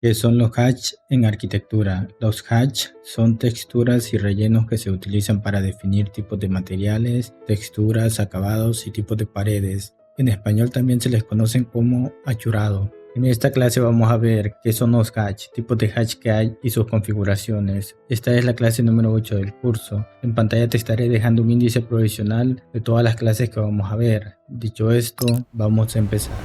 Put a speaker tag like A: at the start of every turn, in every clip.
A: ¿Qué son los hatch en arquitectura? Los hatch son texturas y rellenos que se utilizan para definir tipos de materiales, texturas, acabados y tipos de paredes. En español también se les conocen como achurado. En esta clase vamos a ver qué son los hatch, tipos de hatch que hay y sus configuraciones. Esta es la clase número 8 del curso. En pantalla te estaré dejando un índice provisional de todas las clases que vamos a ver. Dicho esto, vamos a empezar.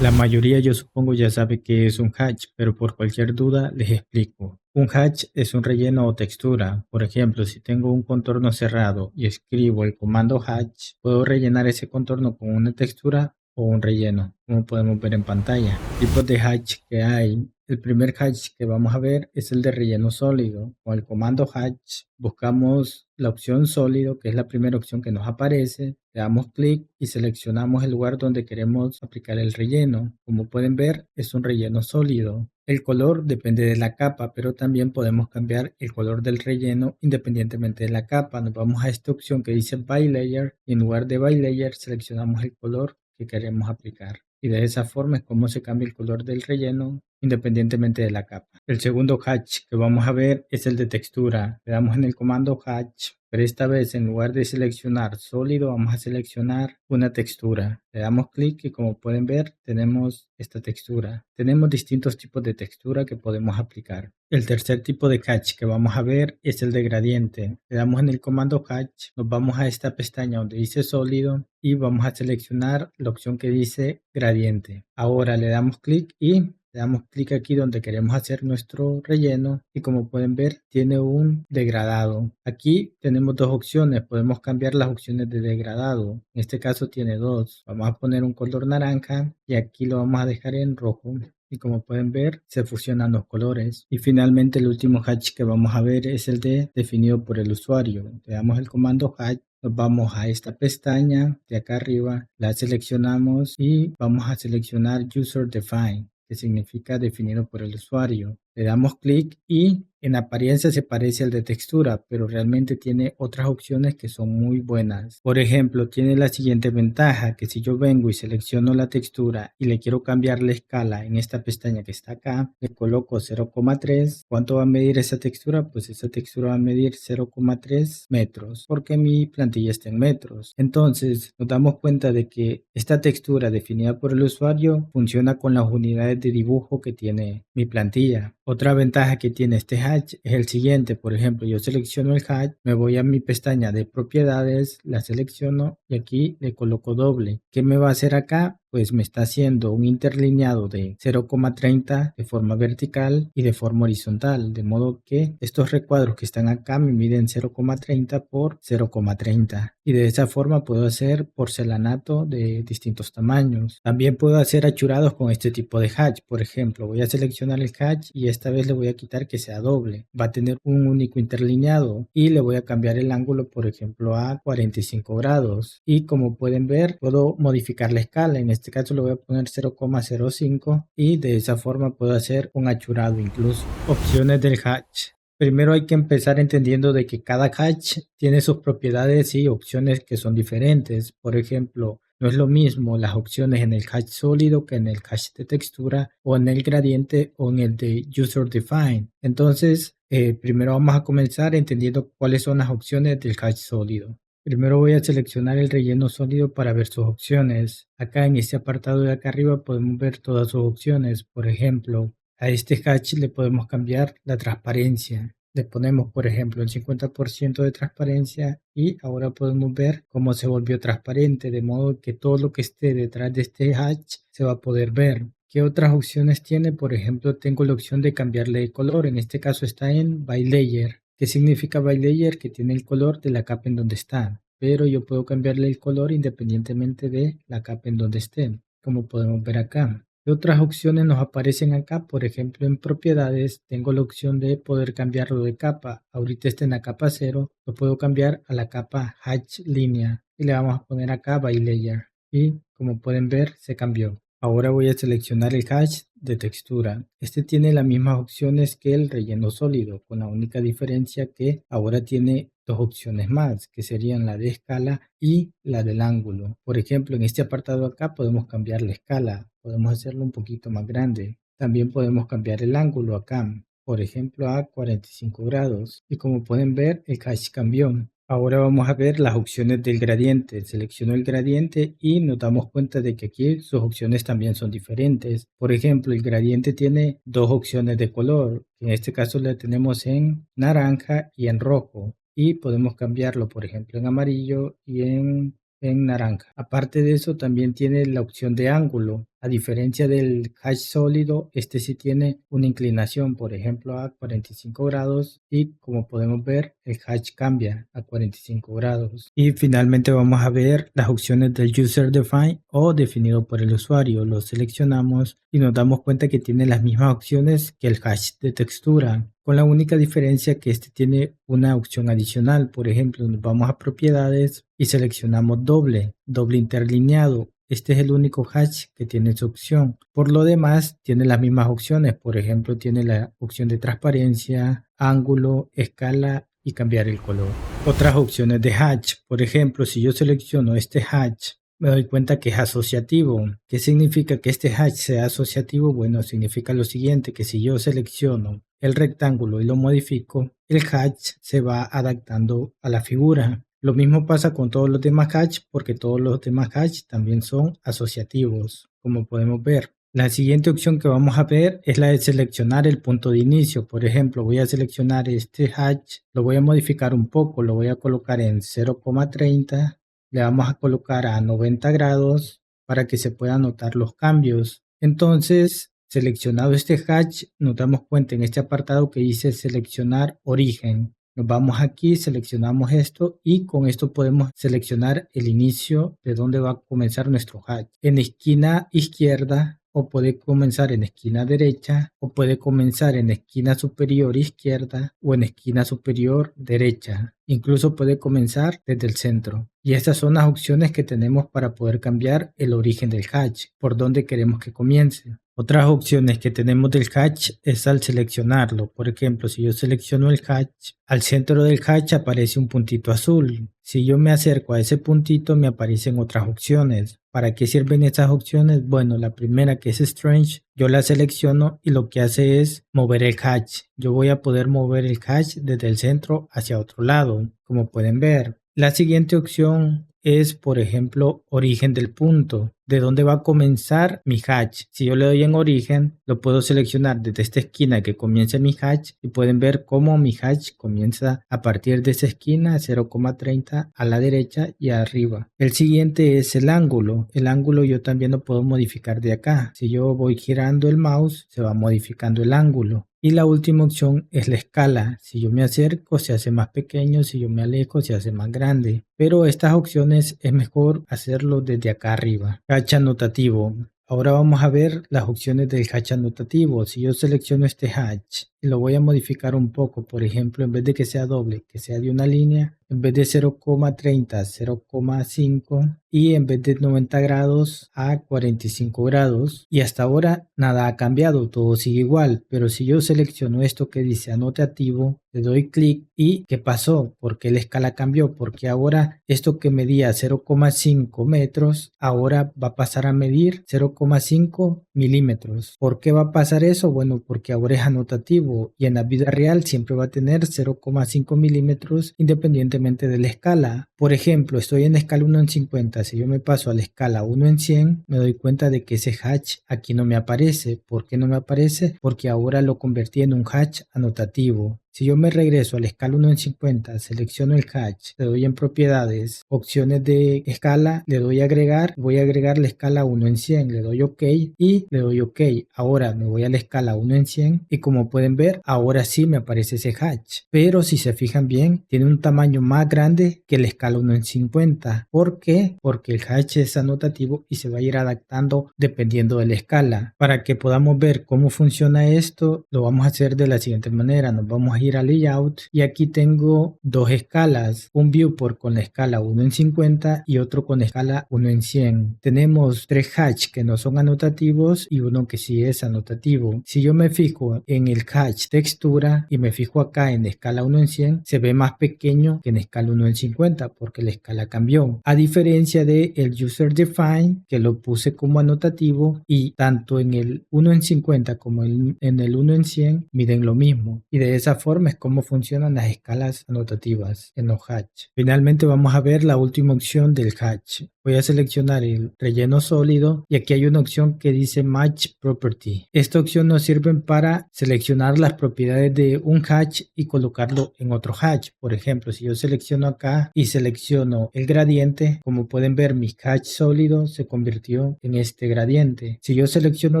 A: La mayoría yo supongo ya sabe qué es un hatch, pero por cualquier duda les explico. Un hatch es un relleno o textura. Por ejemplo, si tengo un contorno cerrado y escribo el comando hatch, puedo rellenar ese contorno con una textura o un relleno, como podemos ver en pantalla. Tipos de hatch que hay. El primer hatch que vamos a ver es el de relleno sólido. Con el comando hatch buscamos la opción sólido, que es la primera opción que nos aparece. Le damos clic y seleccionamos el lugar donde queremos aplicar el relleno. Como pueden ver, es un relleno sólido. El color depende de la capa, pero también podemos cambiar el color del relleno independientemente de la capa. Nos vamos a esta opción que dice By Layer y en lugar de By Layer seleccionamos el color que queremos aplicar. Y de esa forma es como se cambia el color del relleno independientemente de la capa. El segundo hatch que vamos a ver es el de textura. Le damos en el comando hatch, pero esta vez en lugar de seleccionar sólido vamos a seleccionar una textura. Le damos clic y como pueden ver tenemos esta textura. Tenemos distintos tipos de textura que podemos aplicar. El tercer tipo de hatch que vamos a ver es el de gradiente. Le damos en el comando hatch, nos vamos a esta pestaña donde dice sólido y vamos a seleccionar la opción que dice gradiente. Ahora le damos clic y le damos clic aquí donde queremos hacer nuestro relleno y como pueden ver tiene un degradado. Aquí tenemos dos opciones, podemos cambiar las opciones de degradado. En este caso tiene dos. Vamos a poner un color naranja y aquí lo vamos a dejar en rojo. Y como pueden ver, se fusionan los colores. Y finalmente el último hatch que vamos a ver es el de definido por el usuario. Le damos el comando hatch. Nos vamos a esta pestaña de acá arriba, la seleccionamos y vamos a seleccionar User Defined, que significa definido por el usuario. Le damos clic y en apariencia se parece al de textura, pero realmente tiene otras opciones que son muy buenas. Por ejemplo, tiene la siguiente ventaja, que si yo vengo y selecciono la textura y le quiero cambiar la escala en esta pestaña que está acá, le coloco 0,3. ¿Cuánto va a medir esa textura? Pues esa textura va a medir 0,3 metros, porque mi plantilla está en metros. Entonces, nos damos cuenta de que esta textura definida por el usuario funciona con las unidades de dibujo que tiene mi plantilla. Otra ventaja que tiene este hatch es el siguiente. Por ejemplo, yo selecciono el hatch, me voy a mi pestaña de propiedades, la selecciono y aquí le coloco doble. ¿Qué me va a hacer acá? Pues me está haciendo un interlineado de 0,30 de forma vertical y de forma horizontal, de modo que estos recuadros que están acá me miden 0,30 por 0,30 y de esa forma puedo hacer porcelanato de distintos tamaños. También puedo hacer achurados con este tipo de hatch. Por ejemplo, voy a seleccionar el hatch y esta vez le voy a quitar que sea doble. Va a tener un único interlineado y le voy a cambiar el ángulo, por ejemplo, a 45 grados. Y como pueden ver, puedo modificar la escala. En este caso le voy a poner 0,05 y de esa forma puedo hacer un achurado incluso. Opciones del hatch. Primero hay que empezar entendiendo de que cada hatch tiene sus propiedades y opciones que son diferentes. Por ejemplo, no es lo mismo las opciones en el hatch sólido que en el hatch de textura o en el gradiente o en el de User Defined. Entonces, primero vamos a comenzar entendiendo cuáles son las opciones del hatch sólido. Primero voy a seleccionar el relleno sólido para ver sus opciones. Acá en este apartado de acá arriba podemos ver todas sus opciones. Por ejemplo, a este hatch le podemos cambiar la transparencia. Le ponemos, por ejemplo, el 50% de transparencia y ahora podemos ver cómo se volvió transparente, de modo que todo lo que esté detrás de este hatch se va a poder ver. ¿Qué otras opciones tiene? Por ejemplo, tengo la opción de cambiarle de color. En este caso está en By Layer. ¿Qué significa By Layer? Que tiene el color de la capa en donde está. Pero yo puedo cambiarle el color independientemente de la capa en donde esté, como podemos ver acá. ¿Qué otras opciones nos aparecen acá? Por ejemplo, en propiedades tengo la opción de poder cambiarlo de capa. Ahorita está en la capa 0, lo puedo cambiar a la capa hatch línea y le vamos a poner acá by layer y como pueden ver se cambió. Ahora voy a seleccionar el hatch de textura. Este tiene las mismas opciones que el relleno sólido, con la única diferencia que ahora tiene dos opciones más, que serían la de escala y la del ángulo. Por ejemplo, en este apartado acá podemos cambiar la escala, podemos hacerlo un poquito más grande. También podemos cambiar el ángulo acá, por ejemplo a 45 grados. Y como pueden ver, el hash cambió. Ahora vamos a ver las opciones del gradiente. Selecciono el gradiente y nos damos cuenta de que aquí sus opciones también son diferentes. Por ejemplo, el gradiente tiene dos opciones de color. En este caso la tenemos en naranja y en rojo. Y podemos cambiarlo, por ejemplo, en amarillo y en naranja. Aparte de eso, también tiene la opción de ángulo. A diferencia del hash sólido, este sí tiene una inclinación, por ejemplo, a 45 grados y como podemos ver, el hash cambia a 45 grados. Y finalmente vamos a ver las opciones del User Defined o definido por el usuario. Lo seleccionamos y nos damos cuenta que tiene las mismas opciones que el hash de textura, con la única diferencia que este tiene una opción adicional. Por ejemplo, nos vamos a propiedades y seleccionamos doble interlineado. Este es el único hash que tiene esa opción. Por lo demás, tiene las mismas opciones. Por ejemplo, tiene la opción de transparencia, ángulo, escala y cambiar el color. Otras opciones de hash. Por ejemplo, si yo selecciono este hash, me doy cuenta que es asociativo. ¿Qué significa que este hash sea asociativo? Bueno, significa lo siguiente, que si yo selecciono el rectángulo y lo modifico, el hash se va adaptando a la figura. Lo mismo pasa con todos los demás hash porque todos los demás hash también son asociativos, como podemos ver. La siguiente opción que vamos a ver es la de seleccionar el punto de inicio. Por ejemplo, voy a seleccionar este hash, lo voy a modificar un poco, lo voy a colocar en 0,30, le vamos a colocar a 90 grados para que se puedan notar los cambios. Entonces, seleccionado este hash, nos damos cuenta en este apartado que dice seleccionar origen. Nos vamos aquí, seleccionamos esto y con esto podemos seleccionar el inicio de dónde va a comenzar nuestro hash. En esquina izquierda o puede comenzar en esquina derecha o puede comenzar en esquina superior izquierda o en esquina superior derecha. Incluso puede comenzar desde el centro. Y estas son las opciones que tenemos para poder cambiar el origen del hash, por dónde queremos que comience. Otras opciones que tenemos del hash es al seleccionarlo. Por ejemplo, si yo selecciono el hash, al centro del hash aparece un puntito azul. Si yo me acerco a ese puntito me aparecen otras opciones. ¿Para qué sirven estas opciones? Bueno, la primera, que es Strange, yo la selecciono y lo que hace es mover el hash. Yo voy a poder mover el hash desde el centro hacia otro lado, como pueden ver. La siguiente opción es, por ejemplo, origen del punto, de dónde va a comenzar mi hash. Si yo le doy en origen, lo puedo seleccionar desde esta esquina que comienza mi hash y pueden ver cómo mi hash comienza a partir de esa esquina 0,30 a la derecha y arriba. El siguiente es el ángulo. El ángulo yo también lo puedo modificar de acá. Si yo voy girando el mouse, se va modificando el ángulo. Y la última opción es la escala. Si yo me acerco, se hace más pequeño. Si yo me alejo, se hace más grande. Pero estas opciones es mejor hacerlo desde acá arriba. Hash anotativo. Ahora vamos a ver las opciones del hash anotativo. Si yo selecciono este hash y lo voy a modificar un poco, por ejemplo, en vez de que sea doble, que sea de una línea, en vez de 0,30, 0,5 y en vez de 90 grados a 45 grados. Y hasta ahora nada ha cambiado, todo sigue igual. Pero si yo selecciono esto que dice anotativo, le doy clic y ¿qué pasó? ¿Por qué la escala cambió? Porque ahora esto que medía 0,5 metros, ahora va a pasar a medir 0,5 milímetros. ¿Por qué va a pasar eso? Bueno, porque ahora es anotativo y en la vida real siempre va a tener 0,5 milímetros independientemente de la escala. Por ejemplo, estoy en la escala 1 en 50. Si yo me paso a la escala 1 en 100, me doy cuenta de que ese hash aquí no me aparece. ¿Por qué no me aparece? Porque ahora lo convertí en un hash anotativo. Si yo me regreso a la escala 1 en 50, selecciono el hash, le doy en propiedades, opciones de escala, le doy a agregar, voy a agregar la escala 1 en 100, le doy OK y le doy OK. Ahora me voy a la escala 1 en 100 y como pueden ver, ahora sí me aparece ese hash. Pero si se fijan bien, tiene un tamaño más grande que la escala 1 en 50. ¿Por qué? Porque el hash es anotativo y se va a ir adaptando dependiendo de la escala. Para que podamos ver cómo funciona esto, lo vamos a hacer de la siguiente manera. Nos vamos a ir a Layout y aquí tengo dos escalas, un viewport con la escala 1 en 50 y otro con escala 1 en 100. Tenemos tres hatch que no son anotativos y uno que sí es anotativo. Si yo me fijo en el hatch textura y me fijo acá en escala 1 en 100, se ve más pequeño que en escala 1 en 50 porque la escala cambió. A diferencia de el user define que lo puse como anotativo y tanto en el 1 en 50 como en el 1 en 100 miden lo mismo. Y de esa forma es como funcionan las escalas anotativas en los hatch. Finalmente vamos a ver la última opción del hatch. Voy a seleccionar el relleno sólido y aquí hay una opción que dice Match Property. Esta opción nos sirve para seleccionar las propiedades de un hatch y colocarlo en otro hatch. Por ejemplo, si yo selecciono acá y selecciono el gradiente, como pueden ver mi hatch sólido se convirtió en este gradiente. Si yo selecciono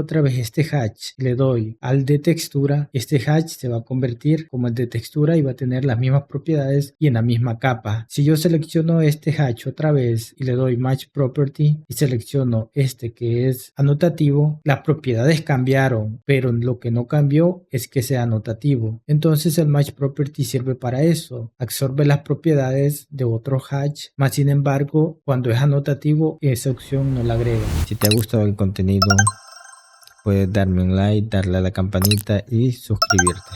A: otra vez este hatch y le doy al de textura, este hatch se va a convertir como el de textura y va a tener las mismas propiedades y en la misma capa. Si yo selecciono este hatch otra vez y le doy Match Property y selecciono este que es anotativo, las propiedades cambiaron, pero lo que no cambió es que sea anotativo. Entonces el Match Property sirve para eso, absorbe las propiedades de otro hatch, más sin embargo, cuando es anotativo, esa opción no la agrega. Si te ha gustado el contenido, puedes darme un like, darle a la campanita y suscribirte.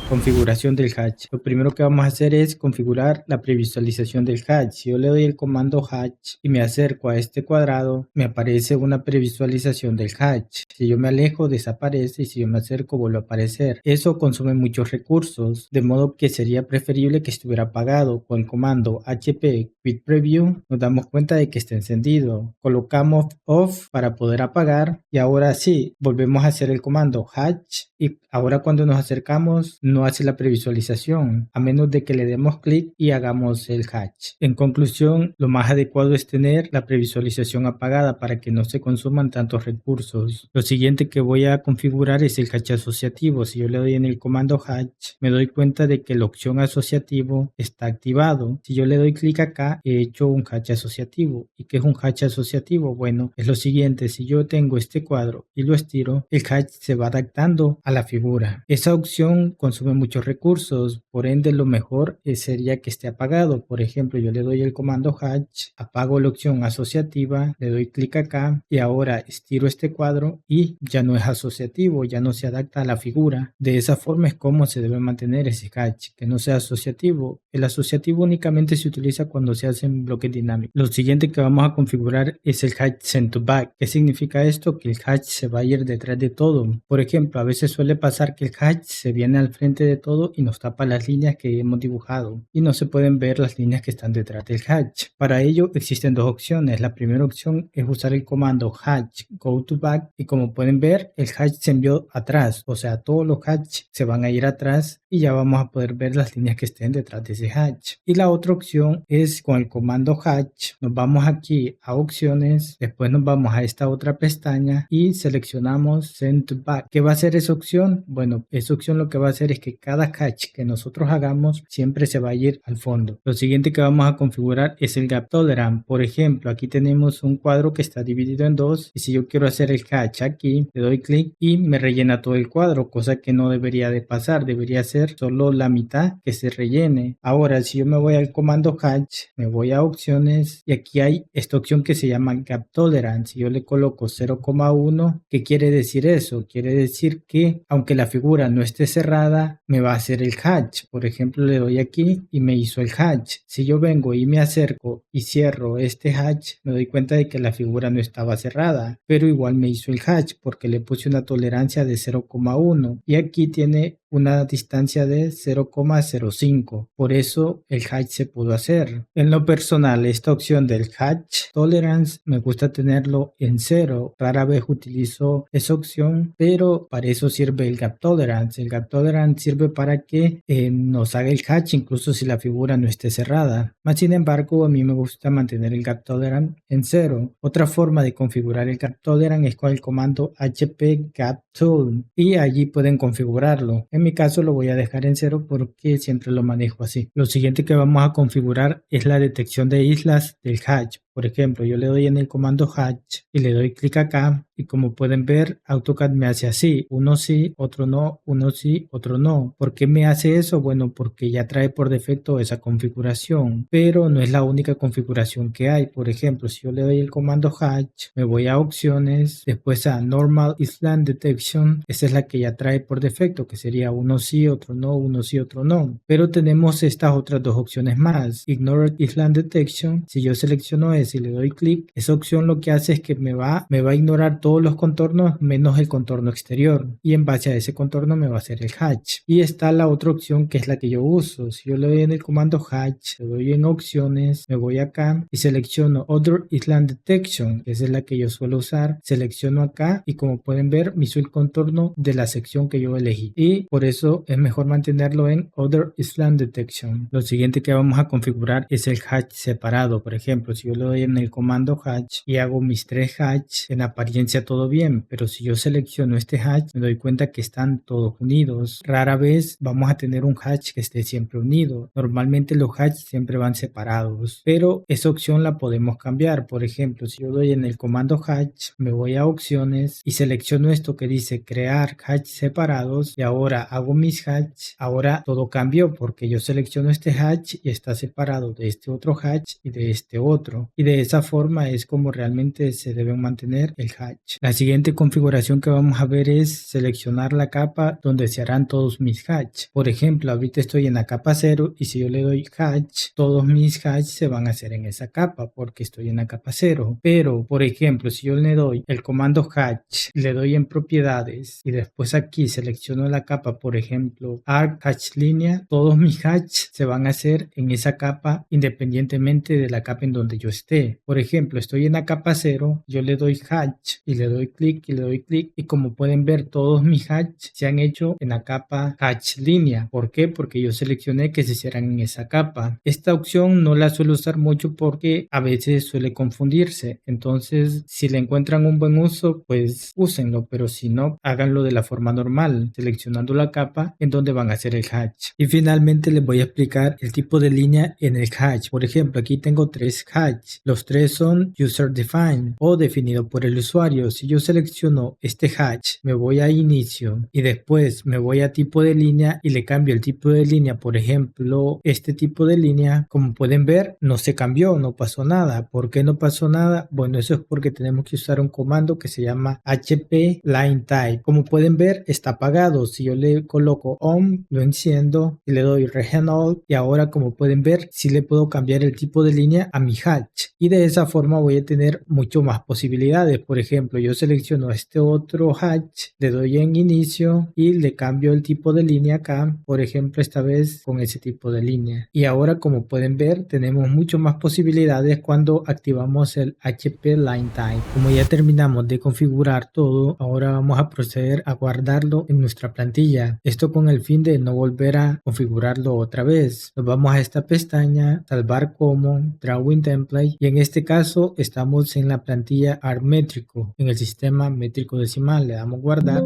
A: Configuración del hatch. Lo primero que vamos a hacer es configurar la previsualización del hatch. Si yo le doy el comando hatch y me acerco a este cuadrado, me aparece una previsualización del hatch. Si yo me alejo, desaparece y si yo me acerco, vuelve a aparecer. Eso consume muchos recursos, de modo que sería preferible que estuviera apagado. Con el comando HP Quick Preview nos damos cuenta de que está encendido. Colocamos off para poder apagar y ahora sí, volvemos a hacer el comando hatch y ahora cuando nos acercamos no hace la previsualización, a menos de que le demos clic y hagamos el hatch. En conclusión, lo más adecuado es tener la previsualización apagada para que no se consuman tantos recursos. Lo siguiente que voy a configurar es el hatch asociativo. Si yo le doy en el comando hatch, me doy cuenta de que la opción asociativo está activado. Si yo le doy clic acá, he hecho un hatch asociativo. ¿Y qué es un hatch asociativo? Bueno, es lo siguiente, si yo tengo este cuadro y lo estiro, el hatch se va adaptando a la figura. Esa opción consume muchos recursos, por ende lo mejor sería que esté apagado. Por ejemplo, yo le doy el comando hatch, apago la opción asociativa, le doy clic acá y ahora estiro este cuadro y ya no es asociativo, ya no se adapta a la figura. De esa forma es como se debe mantener ese hatch, que no sea asociativo. El asociativo únicamente se utiliza cuando se hacen bloques dinámicos. Lo siguiente que vamos a configurar es el hatch send to back. ¿Qué significa esto? Que el hatch se va a ir detrás de todo. Por ejemplo, a veces suele pasar que el hatch se viene al frente de todo y nos tapa las líneas que hemos dibujado y no se pueden ver las líneas que están detrás del hatch. Para ello existen dos opciones. La primera opción es usar el comando hatch go to back y como pueden ver el hatch se envió atrás, o sea todos los hatch se van a ir atrás y ya vamos a poder ver las líneas que estén detrás de ese hatch. Y la otra opción es con el comando hatch, nos vamos aquí a opciones, después nos vamos a esta otra pestaña y seleccionamos send to back. ¿Qué va a hacer esa opción? Bueno, esa opción lo que va a hacer es que cada hatch que nosotros hagamos siempre se va a ir al fondo. Lo siguiente que vamos a configurar es el gap tolerance. Por ejemplo, aquí tenemos un cuadro que está dividido en dos y si yo quiero hacer el hatch aquí, le doy clic y me rellena todo el cuadro, cosa que no debería de pasar, debería ser solo la mitad que se rellene. Ahora, si yo me voy al comando hatch, me voy a opciones y aquí hay esta opción que se llama gap tolerance. Si yo le coloco 0,1, ¿qué quiere decir eso? Quiere decir que aunque la figura no esté cerrada, me va a hacer el hatch. Por ejemplo, le doy aquí y me hizo el hatch. Si yo vengo y me acerco y cierro este hatch, me doy cuenta de que la figura no estaba cerrada, pero igual me hizo el hatch porque le puse una tolerancia de 0,1 y aquí tiene una distancia de 0,05. Por eso el hatch se pudo hacer. En lo personal, esta opción del hatch tolerance me gusta tenerlo en 0. Rara vez utilizo esa opción, pero para eso sirve el gap tolerance. El gap tolerance sirve para que nos haga el hatch incluso si la figura no esté cerrada. Más sin embargo, a mí me gusta mantener el gap tolerance en 0. Otra forma de configurar el gap tolerance es con el comando HP gap tool y allí pueden configurarlo. En mi caso lo voy a dejar en 0 porque siempre lo manejo así. Lo siguiente que vamos a configurar es la detección de islas del hatch. Por ejemplo, yo le doy en el comando hatch y le doy clic acá y como pueden ver, AutoCAD me hace así, uno sí, otro no, uno sí, otro no. ¿Por qué me hace eso? Bueno, porque ya trae por defecto esa configuración, pero no es la única configuración que hay. Por ejemplo, si yo le doy el comando hatch, me voy a opciones, después a Normal Island Detection, esa es la que ya trae por defecto, que sería uno sí, otro no, uno sí, otro no. Pero tenemos estas otras dos opciones más. Ignore Island Detection, si yo selecciono ese y le doy clic, esa opción lo que hace es que me va a ignorar todos los contornos menos el contorno exterior, y en base a ese contorno me va a hacer el hatch. Y está la otra opción que es la que yo uso. Si yo le doy en el comando hatch, le doy en opciones, me voy acá y selecciono Other Island Detection, que esa es la que yo suelo usar. Selecciono acá y como pueden ver me hizo el contorno de la sección que yo elegí, y por eso es mejor mantenerlo en Other Island Detection. Lo siguiente que vamos a configurar es el hatch separado. Por ejemplo, si yo le doy en el comando hatch y hago mis tres hatch, en apariencia todo bien, pero si yo selecciono este hatch me doy cuenta que están todos unidos. Rara vez vamos a tener un hatch que esté siempre unido. Normalmente los hatch siempre van separados, pero esa opción la podemos cambiar. Por ejemplo, si yo doy en el comando hatch, me voy a opciones y selecciono esto que dice crear hatch separados y ahora hago mis hatch. Ahora todo cambió porque yo selecciono este hatch y está separado de este otro hatch y de este otro, y de esa forma es como realmente se deben mantener el hatch. La siguiente configuración que vamos a ver es seleccionar la capa donde se harán todos mis hatch. Por ejemplo, ahorita estoy en la capa 0 y si yo le doy hatch, todos mis hatch se van a hacer en esa capa porque estoy en la capa 0. Pero, por ejemplo, si yo le doy el comando hatch, le doy en propiedades y después aquí selecciono la capa, por ejemplo, arc hatch línea, todos mis hatch se van a hacer en esa capa independientemente de la capa en donde yo esté. Por ejemplo, estoy en la capa 0, yo le doy hatch y le doy clic y le doy clic y como pueden ver todos mis hatch se han hecho en la capa hatch línea. ¿Por qué? Porque yo seleccioné que se hicieran en esa capa. Esta opción no la suelo usar mucho porque a veces suele confundirse, entonces si le encuentran un buen uso pues úsenlo, pero si no háganlo de la forma normal, seleccionando la capa en donde van a hacer el hatch. Y finalmente les voy a explicar el tipo de línea en el hatch. Por ejemplo, aquí tengo tres hatch, los tres son user defined o definido por el usuario. Si yo selecciono este hatch, me voy a inicio y después me voy a tipo de línea y le cambio el tipo de línea, por ejemplo este tipo de línea, como pueden ver no se cambió, no pasó nada. ¿Por qué no pasó nada? Bueno, eso es porque tenemos que usar un comando que se llama HP Line Type. Como pueden ver está apagado. Si yo le coloco on, lo enciendo y le doy regional y ahora como pueden ver sí le puedo cambiar el tipo de línea a mi hatch, y de esa forma voy a tener mucho más posibilidades. Por ejemplo, yo selecciono este otro hatch, le doy en inicio y le cambio el tipo de línea acá, por ejemplo esta vez con ese tipo de línea, y ahora como pueden ver tenemos mucho más posibilidades cuando activamos el HP Line Type. Como ya terminamos de configurar todo, ahora vamos a proceder a guardarlo en nuestra plantilla, esto con el fin de no volver a configurarlo otra vez. Nos vamos a esta pestaña, salvar como, Drawing Template, y en este caso estamos en la plantilla ARC métrico, en el sistema métrico decimal. Le damos guardar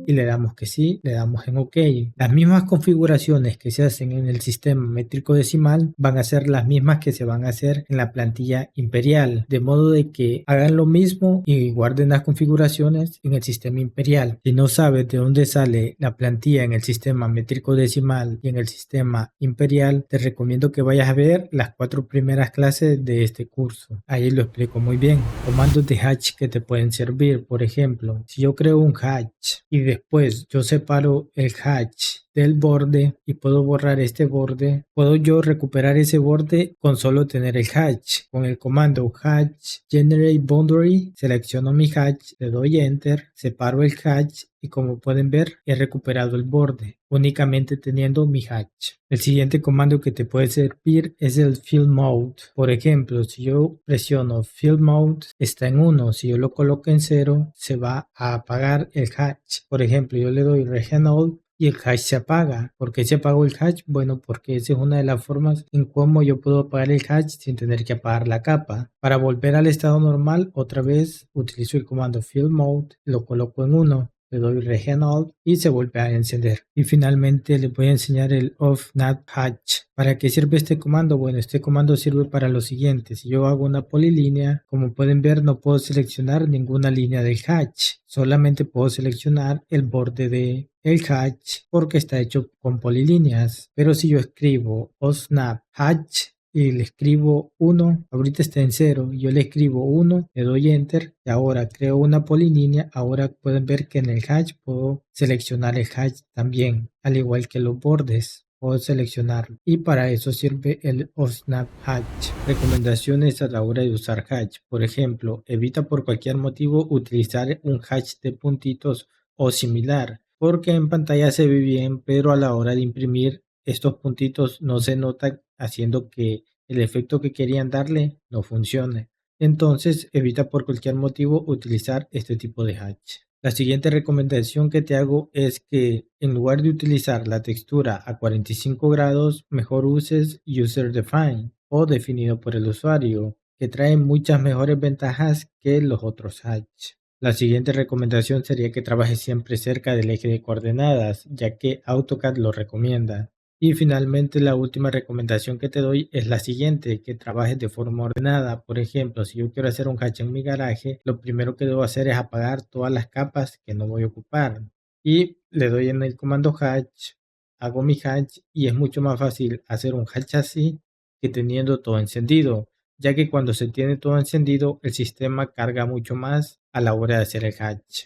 A: y le damos que sí, le damos en OK. Las mismas configuraciones que se hacen en el sistema métrico decimal van a ser las mismas que se van a hacer en la plantilla imperial, de modo de que hagan lo mismo y guarden las configuraciones en el sistema imperial. Si no sabes de dónde sale la plantilla en el sistema métrico decimal y en el sistema imperial, te recomiendo que vayas a ver las 4 primeras clases de este curso. Ahí lo explico muy bien. Comandos de hatch que te pueden servir. Por ejemplo, si yo creo un hatch y después yo separo el hatch del borde y puedo borrar este borde, puedo yo recuperar ese borde con solo tener el hatch. Con el comando hatch generate boundary, selecciono mi hatch, le doy enter, separo el hatch y como pueden ver he recuperado el borde únicamente teniendo mi hatch. El siguiente comando que te puede servir es el fill mode. Por ejemplo, si yo presiono fill mode está en 1, si yo lo coloco en 0 se va a apagar el hatch. Por ejemplo, yo le doy regional y el hatch se apaga. ¿Por qué se apagó el hatch? Bueno, porque esa es una de las formas en cómo yo puedo apagar el hatch sin tener que apagar la capa. Para volver al estado normal, otra vez utilizo el comando fill mode, lo coloco en 1 le doy Regional y se vuelve a encender. Y finalmente les voy a enseñar el off-nav hatch. ¿Para qué sirve este comando? Bueno, este comando sirve para lo siguiente. Si yo hago una polilínea, como pueden ver, no puedo seleccionar ninguna línea del hatch. Solamente puedo seleccionar el borde de el hatch porque está hecho con polilíneas. Pero si yo escribo off-nav hatch y le escribo 1, ahorita está en 0, yo le escribo 1, le doy enter y ahora creo una polilínea. Ahora pueden ver que en el hatch puedo seleccionar el hatch también, al igual que los bordes. Puedo seleccionarlo y para eso sirve el OSNAP Hatch. Recomendaciones a la hora de usar hatch. Por ejemplo, evita por cualquier motivo utilizar un hatch de puntitos o similar, porque en pantalla se ve bien, pero a la hora de imprimir estos puntitos no se notan, haciendo que el efecto que querían darle no funcione. Entonces evita por cualquier motivo utilizar este tipo de hatch. La siguiente recomendación que te hago es que en lugar de utilizar la textura a 45 grados, mejor uses User Defined o definido por el usuario, que trae muchas mejores ventajas que los otros hatch. La siguiente recomendación sería que trabajes siempre cerca del eje de coordenadas, ya que AutoCAD lo recomienda. Y finalmente, la última recomendación que te doy es la siguiente: que trabajes de forma ordenada. Por ejemplo, si yo quiero hacer un hatch en mi garaje, lo primero que debo hacer es apagar todas las capas que no voy a ocupar. Y le doy en el comando hatch, hago mi hatch y es mucho más fácil hacer un hatch así que teniendo todo encendido, ya que cuando se tiene todo encendido, el sistema carga mucho más a la hora de hacer el hatch.